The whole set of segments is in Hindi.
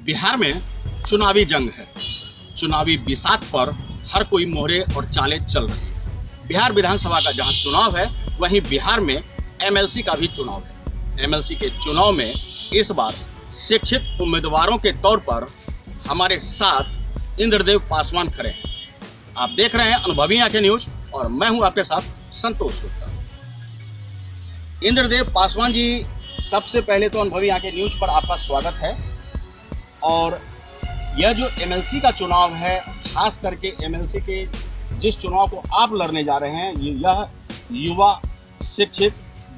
बिहार में चुनावी जंग है। चुनावी बिसात पर हर कोई मोहरे और चालें चल रही है। बिहार विधानसभा का जहां चुनाव है, वहीं बिहार में एमएलसी का भी चुनाव है। एमएलसी के चुनाव में इस बार शिक्षित उम्मीदवारों के तौर पर हमारे साथ इंद्रदेव पासवान खड़े हैं। आप देख रहे हैं अनुभवी आंखें न्यूज और मैं हूं आपके साथ संतोष गुप्ता। इंद्रदेव पासवान जी, सबसे पहले तो अनुभवी आंखें न्यूज पर आपका स्वागत है। और यह जो एमएलसी का चुनाव है, खास करके एमएलसी के जिस चुनाव को आप लड़ने जा रहे हैं, यह युवा शिक्षित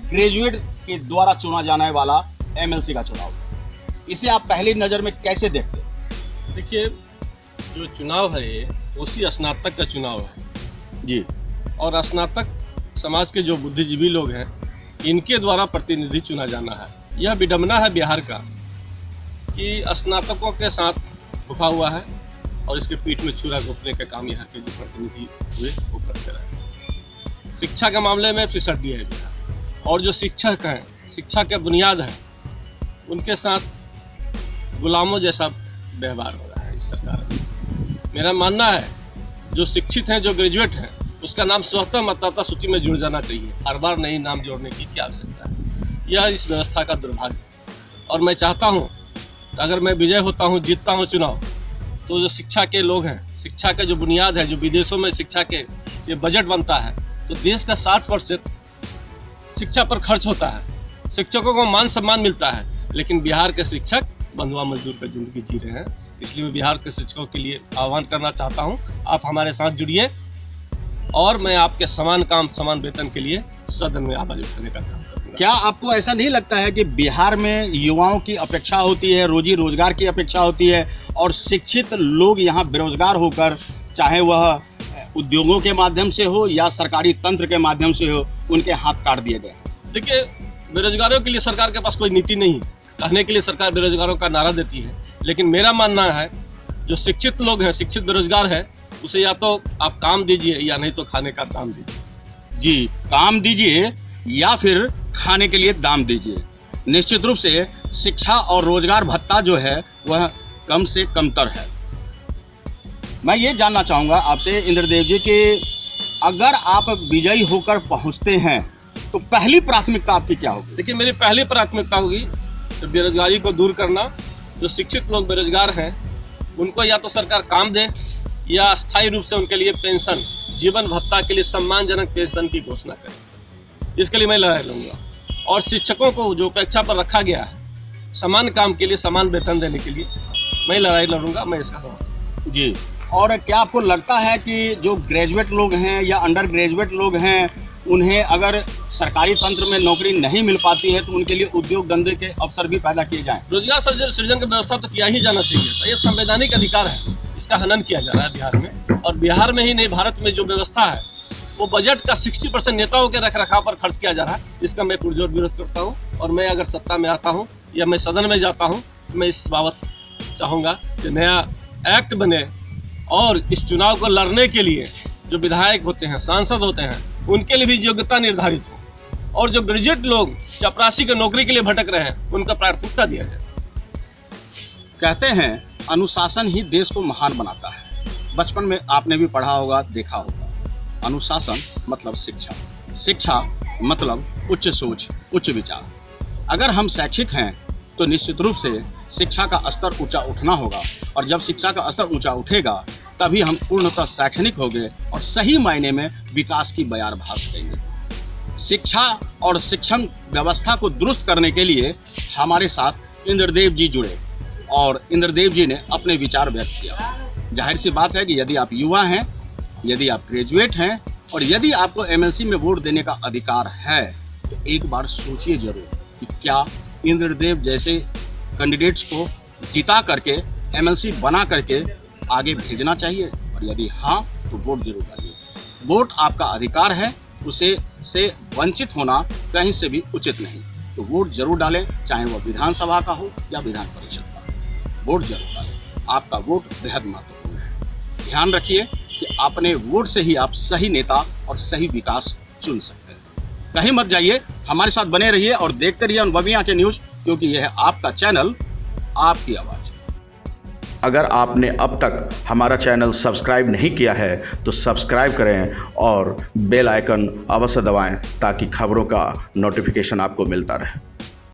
ग्रेजुएट के द्वारा चुना जाने वाला एमएलसी का चुनाव है। इसे आप पहली नज़र में कैसे देखते हैं? देखिए, जो चुनाव है ये उसी स्नातक का चुनाव है जी। और स्नातक समाज के जो बुद्धिजीवी लोग हैं, इनके द्वारा प्रतिनिधि चुना जाना है। यह विडंबना है बिहार का कि स्नातकों के साथ धोखा हुआ है और इसके पीठ में छुरा घोंपने का काम यहाँ के जो प्रतिनिधि हुए वो करते रहे। शिक्षा के मामले में फिसड़ दिया है बिहार, और जो शिक्षक हैं, शिक्षा के बुनियाद हैं, उनके साथ गुलामों जैसा व्यवहार हो रहा है इस सरकार में। मेरा मानना है जो शिक्षित हैं, जो ग्रेजुएट हैं, उसका नाम स्वतः मतदाता सूची में जुड़ जाना चाहिए। हर बार नई नाम जोड़ने की क्या आवश्यकता है? यह इस व्यवस्था का दुर्भाग्य है। और मैं चाहता हूँ अगर मैं विजय होता हूँ, जीतता हूँ चुनाव, तो जो शिक्षा के लोग हैं, शिक्षा का जो बुनियाद है, जो विदेशों में शिक्षा के ये बजट बनता है, तो देश का 60% शिक्षा पर खर्च होता है। शिक्षकों को मान सम्मान मिलता है, लेकिन बिहार के शिक्षक बंधुआ मजदूर का जिंदगी जी रहे हैं। इसलिए मैं बिहार के शिक्षकों के लिए आह्वान करना चाहता हूँ, आप हमारे साथ जुड़िए और मैं आपके समान काम समान वेतन के लिए सदन में आवाज उठाने का काम करूँगा। क्या आपको ऐसा नहीं लगता है कि बिहार में युवाओं की अपेक्षा होती है, रोजी रोजगार की अपेक्षा होती है, और शिक्षित लोग यहाँ बेरोजगार होकर, चाहे वह उद्योगों के माध्यम से हो या सरकारी तंत्र के माध्यम से हो, उनके हाथ काट दिए गए? देखिए, बेरोजगारों के लिए सरकार के पास कोई नीति नहीं है। कहने के लिए सरकार बेरोजगारों का नारा देती है, लेकिन मेरा मानना है जो शिक्षित लोग हैं, शिक्षित बेरोजगार है, उसे या तो आप काम दीजिए या नहीं तो खाने का दाम दीजिए। जी, काम दीजिए या फिर खाने के लिए दाम दीजिए। निश्चित रूप से शिक्षा और रोजगार भत्ता जो है वह कम से कमतर है। मैं ये जानना चाहूँगा आपसे इंद्रदेव जी कि अगर आप विजयी होकर पहुँचते हैं तो पहली प्राथमिकता आपकी क्या होगी? देखिए, मेरी पहली प्राथमिकता होगी तो बेरोजगारी को दूर करना। जो शिक्षित लोग बेरोजगार हैं, उनको या तो सरकार काम दे या स्थायी रूप से उनके लिए पेंशन, जीवन भत्ता के लिए सम्मानजनक पेंशन की घोषणा करें। इसके लिए मैं लड़ाई लड़ूंगा। और शिक्षकों को जो उपेक्षा पर रखा गया है, समान काम के लिए समान वेतन देने के लिए मैं लड़ाई लड़ूंगा। मैं इसका समर्थन। जी। और क्या आपको लगता है कि जो ग्रेजुएट लोग हैं या अंडर ग्रेजुएट लोग हैं, उन्हें अगर सरकारी तंत्र में नौकरी नहीं मिल पाती है तो उनके लिए उद्योग धंधे के अवसर भी पैदा किए जाएं? रोजगार सृजन की व्यवस्था तो किया ही जाना चाहिए। तो ये संवैधानिक अधिकार है, इसका हनन किया जा रहा है बिहार में। और बिहार में ही नहीं, भारत में जो व्यवस्था है वो बजट का 60% नेताओं के रखरखाव पर खर्च किया जा रहा है। इसका मैं पुरजोर विरोध करता हूँ। और मैं अगर सत्ता में आता हूँ या मैं सदन में जाता हूँ तो मैं इस बाबत चाहूँगा कि नया एक्ट बने और इस चुनाव को लड़ने के लिए जो विधायक होते हैं, सांसद होते हैं, उनके लिए भी योग्यता निर्धारित हो। और जो ग्रेजुएट लोग चपरासी की नौकरी के लिए भटक रहे हैं, उनका प्राथमिकता दिया जाए। कहते हैं अनुशासन ही देश को महान बनाता है। बचपन में आपने भी पढ़ा होगा, देखा होगा। अनुशासन मतलब शिक्षा, शिक्षा मतलब उच्च सोच, उच्च विचार। अगर हम शैक्षिक हैं तो निश्चित रूप से शिक्षा का स्तर ऊंचा उठना होगा, और जब शिक्षा का स्तर ऊंचा उठेगा तभी हम पूर्णतः शैक्षणिक होंगे और सही मायने में विकास की बयार भा सकेंगे। शिक्षा और शिक्षण व्यवस्था को दुरुस्त करने के लिए हमारे साथ इंद्रदेव जी जुड़े और इंद्रदेव जी ने अपने विचार व्यक्त किया। जाहिर सी बात है कि यदि आप युवा हैं, यदि आप ग्रेजुएट हैं और यदि आपको एमएलसी में वोट देने का अधिकार है, तो एक बार सोचिए जरूर कि क्या इंद्रदेव जैसे कैंडिडेट्स को जिता करके एमएलसी बना करके आगे भेजना चाहिए, और यदि हाँ तो वोट जरूर डालिए। वोट आपका अधिकार है, उसे से वंचित होना कहीं से भी उचित नहीं। तो वोट जरूर डालें, चाहे वह विधानसभा का हो या विधान परिषद का। वोट जरूर डालें, आपका वोट बेहद महत्वपूर्ण है। ध्यान रखिए कि अपने वोट से ही आप सही नेता और सही विकास चुन सकते हैं। कहीं मत जाइए, हमारे साथ बने रहिए और देखते रहिए अनुभवी आंखें न्यूज, क्योंकि यह है आपका चैनल, आपकी आवाज। अगर आपने अब तक हमारा चैनल सब्सक्राइब नहीं किया है तो सब्सक्राइब करें और बेल आइकन अवश्य दबाएं ताकि खबरों का नोटिफिकेशन आपको मिलता रहे।